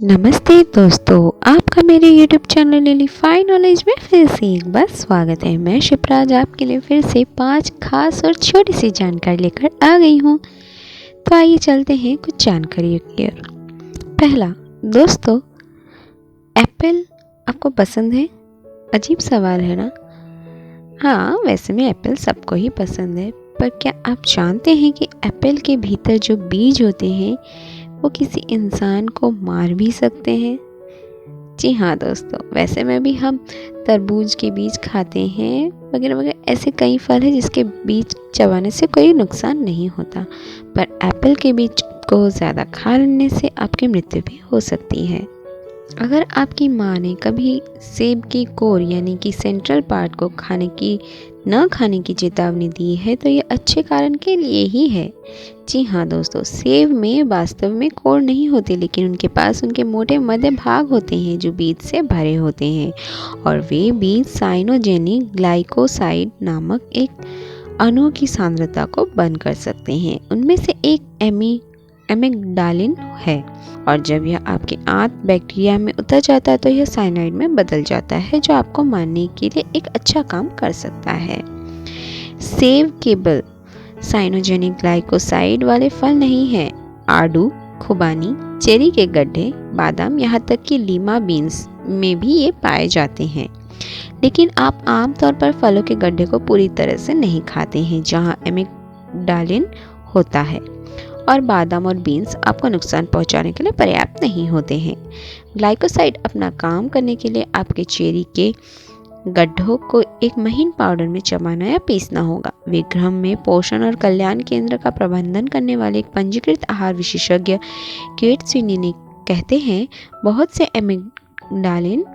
नमस्ते दोस्तों, आपका मेरे YouTube चैनल लिलीफाई नॉलेज में फिर से एक बार स्वागत है। मैं शिप्राज आपके लिए फिर से 5 खास और छोटी सी जानकारी लेकर आ गई हूँ। तो आइए चलते हैं कुछ जानकारियों की ओर। पहला, दोस्तों, एप्पल आपको पसंद है? अजीब सवाल है ना। हाँ, वैसे में एप्पल सबको ही पसंद है, पर क्या आप जानते हैं कि एप्पल के भीतर जो बीज होते हैं वो किसी इंसान को मार भी सकते हैं? जी हाँ दोस्तों, वैसे में भी हम तरबूज के बीज खाते हैं वगैरह वगैरह, ऐसे कई फल हैं जिसके बीज चबाने से कोई नुकसान नहीं होता, पर एप्पल के बीज को ज़्यादा खा लेने से आपकी मृत्यु भी हो सकती है। अगर आपकी माँ ने कभी सेब की कोर यानी कि सेंट्रल पार्ट को न खाने की चेतावनी दी है तो ये अच्छे कारण के लिए ही है। जी हाँ दोस्तों, सेब में वास्तव में कोर नहीं होती, लेकिन उनके पास उनके मोटे मध्य भाग होते हैं जो बीज से भरे होते हैं, और वे बीज साइनोजेनिक ग्लाइकोसाइड नामक एक अणु की सांद्रता को बंद कर सकते हैं। उनमें से एक एमिग्डालिन है, और जब यह आपके आंत बैक्टीरिया में उतर जाता है तो यह साइनाइड में बदल जाता है, जो आपको मारने के लिए एक अच्छा काम कर सकता है। सेब केवल साइनोजेनिक ग्लाइकोसाइड वाले फल नहीं है। आड़ू, खुबानी, चेरी के गड्ढे, बादाम, यहाँ तक कि लीमा बीन्स में भी ये पाए जाते हैं। लेकिन आप आमतौर पर फलों के गड्ढे को पूरी तरह से नहीं खाते हैं जहाँ एमिग्डालिन होता है, और बादाम और बीन्स आपको नुकसान पहुंचाने के लिए पर्याप्त नहीं होते हैं। ग्लाइकोसाइड अपना काम करने के लिए आपके चेरी के गड्ढों को एक महीन पाउडर में चबाना या पीसना होगा। विक्रम में पोषण और कल्याण केंद्र का प्रबंधन करने वाले एक पंजीकृत आहार विशेषज्ञ केट स्विनी ने कहते हैं, बहुत से एमिग्डालिन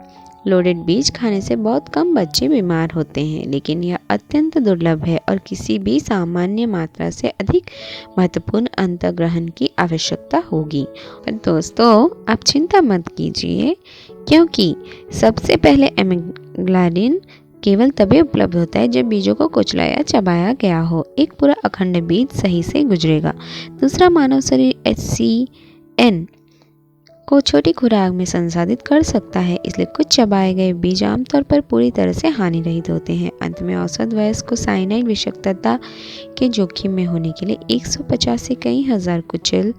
लोडेड बीज खाने से बहुत कम बच्चे बीमार होते हैं, लेकिन यह अत्यंत दुर्लभ है और किसी भी सामान्य मात्रा से अधिक महत्वपूर्ण अंतर्ग्रहण की आवश्यकता होगी। और दोस्तों, आप चिंता मत कीजिए, क्योंकि सबसे पहले एमिग्डालिन केवल तभी उपलब्ध होता है जब बीजों को कुचला या चबाया गया हो। एक पूरा अखंड बीज सही से गुजरेगा। दूसरा, मानव शरीर HCN को छोटी खुराक में संसाधित कर सकता है, इसलिए कुछ चबाए गए बीज आमतौर पर पूरी तरह से हानिरहित होते हैं। अंत में, औसत वयस्क को साइनाइड विषाक्तता के जोखिम में होने के लिए 150 से कई हजार कुचल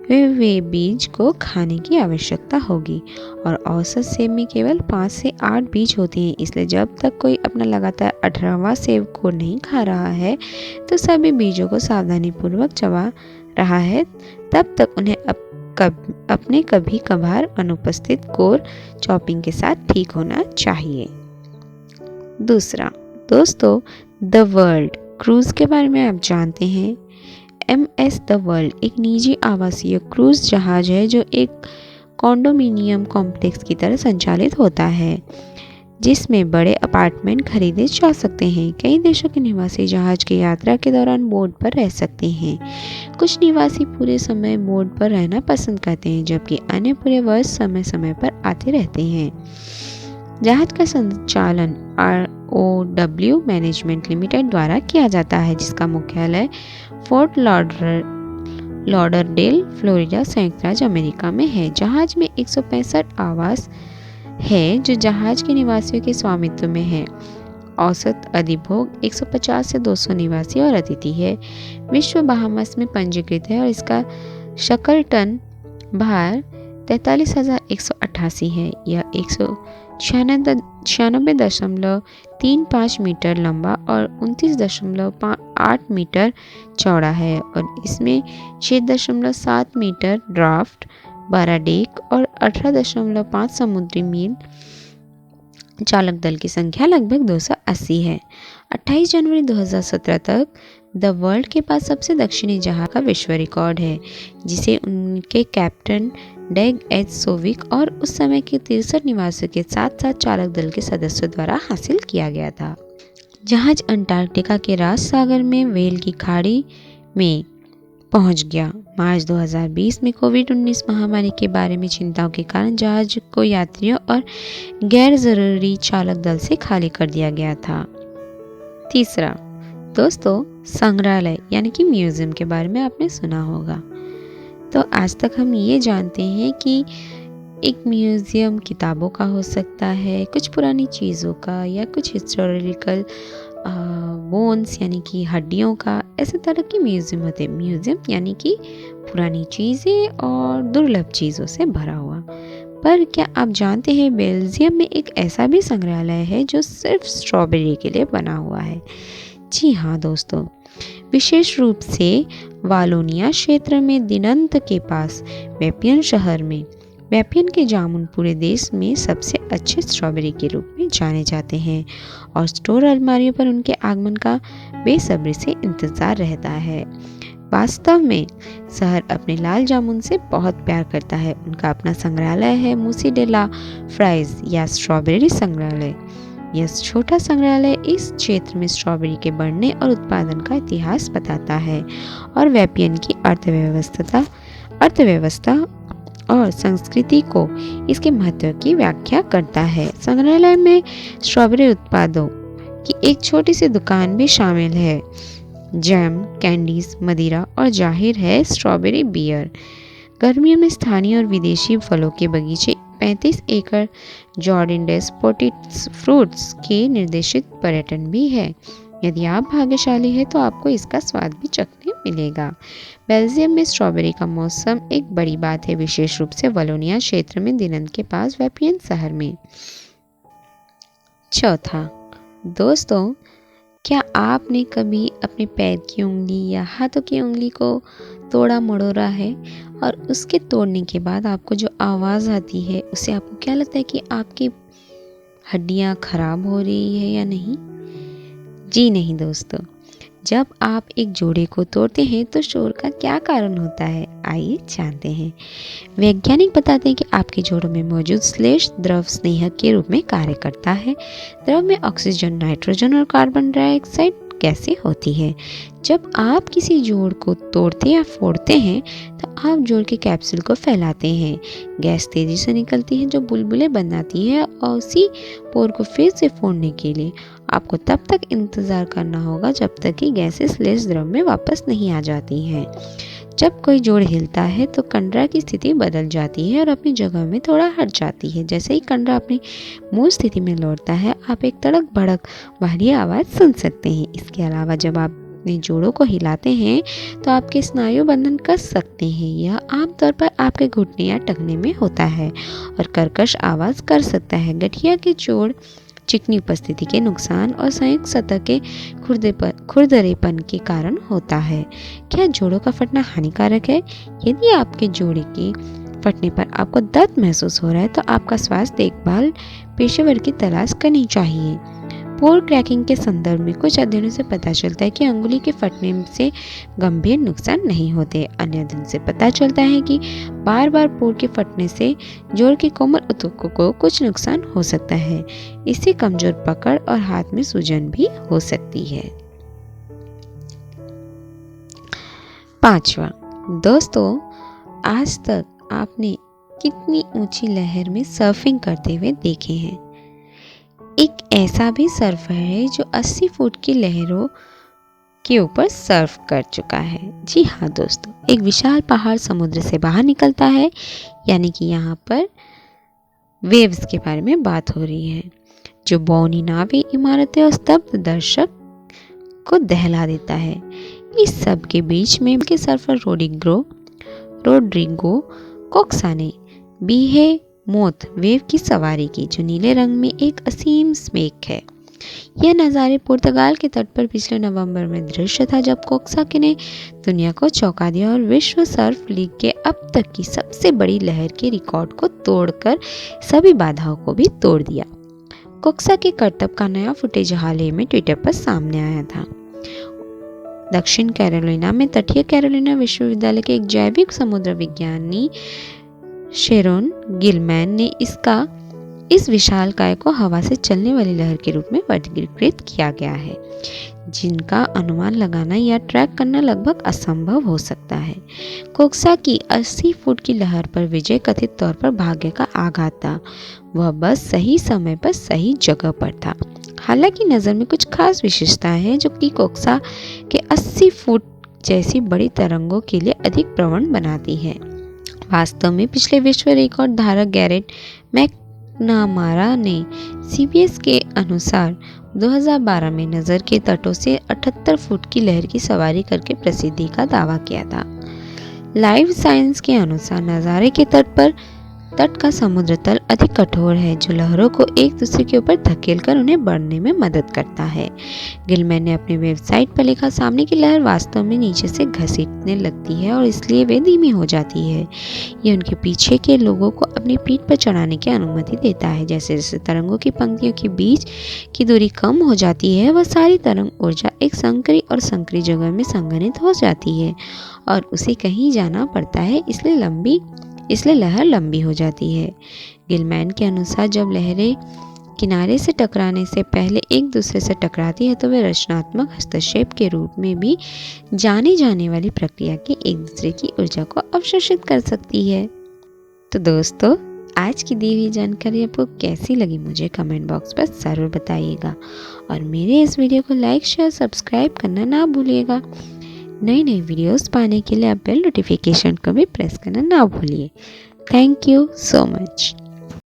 वे बीज को खाने की आवश्यकता होगी, और औसत सेब में केवल 5 से 8 बीज होते हैं। इसलिए जब तक कोई अपना लगातार 18वां सेब को नहीं खा रहा है तो सभी बीजों को सावधानीपूर्वक चबा रहा है, तब तक उन्हें अपने कभी कभार अनुपस्थित कोर चॉपिंग के साथ ठीक होना चाहिए। दूसरा, दोस्तों, द वर्ल्ड क्रूज के बारे में आप जानते हैं? MS द वर्ल्ड एक निजी आवासीय क्रूज जहाज है जो एक कॉन्डोमिनियम कॉम्प्लेक्स की तरह संचालित होता है, जिसमें बड़े अपार्टमेंट खरीदे जा सकते हैं। कई देशों के निवासी जहाज की यात्रा के दौरान बोर्ड पर रह सकते हैं। कुछ निवासी पूरे समय बोर्ड पर रहना पसंद करते हैं, जबकि अन्य पूरे वर्ष समय समय पर आते रहते हैं। जहाज का संचालन ROW मैनेजमेंट लिमिटेड द्वारा किया जाता है, जिसका मुख्यालय फोर्ट लॉडरडेल, फ्लोरिडा, संयुक्त राज्य अमेरिका में है। जहाज में 165 आवास है जो जहाज के निवासियों के स्वामित्व में है। औसत अधिभोग 150 से 200 निवासी और अतिथि है। विश्व बहामस में पंजीकृत है और इसका शकल टन भार 43,188 है। यह 196.35 मीटर लंबा और 29.8 मीटर चौड़ा है, और इसमें 6.7 मीटर ड्राफ्ट, 12 डेक और 18.5 समुद्री मील चालक दल की संख्या लगभग 280 है। 28 जनवरी 2017 तक द वर्ल्ड के पास सबसे दक्षिणी जहाज का विश्व रिकॉर्ड है, जिसे उनके कैप्टन डैग एच सोविक और उस समय के 63 निवासियों के साथ साथ चालक दल के सदस्यों द्वारा हासिल किया गया था। जहाज अंटार्कटिका के राज सागर में वेल की खाड़ी में पहुंच गया। मार्च 2020 में कोविड-19 महामारी के बारे में चिंताओं के कारण जहाज को यात्रियों और गैर जरूरी चालक दल से खाली कर दिया गया था। तीसरा, दोस्तों, संग्रहालय यानी कि म्यूजियम के बारे में आपने सुना होगा। तो आज तक हम ये जानते हैं कि एक म्यूज़ियम किताबों का हो सकता है, कुछ पुरानी चीज़ों का, या कुछ हिस्टोरिकल बोन्स यानी कि हड्डियों का, ऐसे तरह की म्यूज़ियम होते हैं। म्यूज़ियम यानी कि पुरानी चीज़ें और दुर्लभ चीज़ों से भरा हुआ। पर क्या आप जानते हैं बेल्जियम में एक ऐसा भी संग्रहालय है जो सिर्फ स्ट्रॉबेरी के लिए बना हुआ है? जी हाँ दोस्तों, विशेष रूप से वालोनिया क्षेत्र में दिनंत के पास वेपियन शहर में वेपियन के जामुन पूरे देश में सबसे अच्छे स्ट्रॉबेरी के रूप में जाने जाते हैं और स्टोर अलमारियों पर उनके आगमन का बेसब्री से इंतज़ार रहता है। वास्तव में शहर अपने लाल जामुन से बहुत प्यार करता है। उनका अपना संग्रहालय है, मूसी डे ला फ्राइज या स्ट्रॉबेरी संग्रहालय। यह छोटा संग्रहालय इस क्षेत्र में स्ट्रॉबेरी के बढ़ने और उत्पादन का इतिहास बताता है और वेपियन की अर्थव्यवस्था और संस्कृति को इसके महत्व की व्याख्या करता है। संग्रहालय में स्ट्रॉबेरी उत्पादों की एक छोटी सी दुकान भी शामिल है, जैम, कैंडीज, मदिरा और जाहिर है स्ट्रॉबेरी बियर। गर्मियों में स्थानीय और विदेशी फलों के बगीचे, 35 एकड़ जॉर्डिन डेस पोटेट्स फ्रूट्स के निर्देशित पर्यटन भी है। यदि आप भाग्यशाली हैं तो आपको इसका स्वाद भी चखने मिलेगा। बेल्जियम में स्ट्रॉबेरी का मौसम एक बड़ी बात है, विशेष रूप से वलोनिया क्षेत्र में दिनंत के पास वेपियन शहर में। चौथा, दोस्तों, क्या आपने कभी अपने पैर की उंगली या हाथों की उंगली को तोड़ा मरोड़ा है और उसके तोड़ने के बाद आपको जो आवाज़ आती है उससे आपको क्या लगता है कि आपकी हड्डियां खराब हो रही है या नहीं? जी नहीं दोस्तों, जब आप एक जोड़े को तोड़ते हैं तो शोर का क्या कारण होता है, आइए जानते हैं। वैज्ञानिक बताते हैं कि आपके जोड़ों में मौजूद श्लेष द्रव स्नेहक के रूप में कार्य करता है। द्रव में ऑक्सीजन, नाइट्रोजन और कार्बन डाइऑक्साइड गैसें होती है। जब आप किसी जोड़ को तोड़ते या फोड़ते हैं तो आप जोड़ के कैप्सूल को फैलाते हैं। गैस तेजी से निकलती है जो बुलबुले बनाती है और उसी पोर को फिर से फोड़ने के लिए आपको तब तक इंतज़ार करना होगा जब तक कि गैसें श्लेष द्रव में वापस नहीं आ जाती हैं। जब कोई जोड़ हिलता है तो कंडरा की स्थिति बदल जाती है और अपनी जगह में थोड़ा हट जाती है। जैसे ही कंडरा अपनी मूल स्थिति में लौटता है, आप एक तड़क भड़क भारी आवाज़ सुन सकते हैं। इसके अलावा जब आप अपने जोड़ों को हिलाते हैं तो आपके स्नायु बंधन कस सकते हैं। यह आमतौर पर आपके घुटने या टखने में होता है और कर्कश आवाज़ कर सकता है। गठिया के जोड़ चिकनी उपस्थिति के नुकसान और संयुक्त सतह के खुरदरेपन के कारण होता है। क्या जोड़ों का फटना हानिकारक है? यदि आपके जोड़े के फटने पर आपको दर्द महसूस हो रहा है तो आपका स्वास्थ्य देखभाल पेशेवर की तलाश करनी चाहिए। पोर क्रैकिंग के संदर्भ में कुछ अध्ययनों से पता चलता है कि अंगुली के फटने से गंभीर नुकसान नहीं होते। अन्य अध्ययन से पता चलता है कि बार बार पोर के फटने से जोड़ के कोमल ऊतकों को कुछ नुकसान हो सकता है। इससे कमजोर पकड़ और हाथ में सूजन भी हो सकती है। पांचवा, दोस्तों, आज तक आपने कितनी ऊंची लहर में सर्फिंग करते हुए देखे हैं? एक ऐसा भी सर्फर है जो 80 फुट की लहरों के ऊपर सर्फ कर चुका है। जी हाँ दोस्तों, एक विशाल पहाड़ समुद्र से बाहर निकलता है, यानी कि यहाँ पर वेव्स के बारे में बात हो रही है, जो बौनी नावें, इमारतें और स्तब्ध दर्शक को दहला देता है। इस सब के बीच में के सर्फर रोड्रिगो कोक्सा ने बीहे मोथ वेव की सवारी की, जो नीले रंग में एक असीम स्मेक है। यह नज़ारे पुर्तगाल के तट पर पिछले नवंबर में दृश्य था, जब कोक्सा ने दुनिया को चौंका दिया और विश्व सर्फ लीग के अब तक की सबसे बड़ी लहर के रिकॉर्ड को तोड़कर सभी बाधाओं को भी तोड़ दिया। कोक्सा के करतब का नया फुटेज हाल ही में ट्विटर पर सामने आया था। दक्षिण कैरोलिना में तटीय कैरोलिना विश्वविद्यालय के एक जैविक समुद्र विज्ञानी शेरोन गिलमैन ने इस विशाल काय को हवा से चलने वाली लहर के रूप में वर्गीकृत किया गया है, जिनका अनुमान लगाना या ट्रैक करना लगभग असंभव हो सकता है। कोक्सा की 80 फुट की लहर पर विजय कथित तौर पर भाग्य का आघात था। वह बस सही समय पर सही जगह पर था। हालांकि नज़र में कुछ खास विशेषताएं हैं जो कि कोक्सा के 80 फुट जैसी बड़ी तरंगों के लिए अधिक प्रवण बनाती है। वास्तव में पिछले विश्व रिकॉर्ड धारक गैरेट मैकनामारा ने CBS के अनुसार 2012 में नज़र के तटों से 78 फुट की लहर की सवारी करके प्रसिद्धि का दावा किया था। लाइव साइंस के अनुसार नज़ारे के तट का समुद्र तल अधिक कठोर है, जो लहरों को एक दूसरे के ऊपर धकेलकर उन्हें बढ़ने में मदद करता है। गिलमैन ने अपनी वेबसाइट पर लिखा, सामने की लहर वास्तव में नीचे से घसीटने लगती है और इसलिए वे धीमी हो जाती है। ये उनके पीछे के लोगों को अपनी पीठ पर चढ़ाने की अनुमति देता है। जैसे जैसे तरंगों की पंक्तियों के बीच की दूरी कम हो जाती है, वह सारी तरंग ऊर्जा एक संकरी और संकरी जगह में संघनित हो जाती है और उसे कहीं जाना पड़ता है, इसलिए लहर लंबी हो जाती है। गिलमैन के अनुसार जब लहरें किनारे से टकराने से पहले एक दूसरे से टकराती है तो वे रचनात्मक हस्तक्षेप के रूप में भी जानी जाने वाली प्रक्रिया की एक दूसरे की ऊर्जा को अवशोषित कर सकती है। तो दोस्तों, आज की दी हुई जानकारी आपको कैसी लगी मुझे कमेंट बॉक्स पर ज़रूर बताइएगा और मेरे इस वीडियो को लाइक शेयर सब्सक्राइब करना ना भूलिएगा। नई नई वीडियोस पाने के लिए आप बेल नोटिफिकेशन को भी प्रेस करना ना भूलिए। Thank you so much.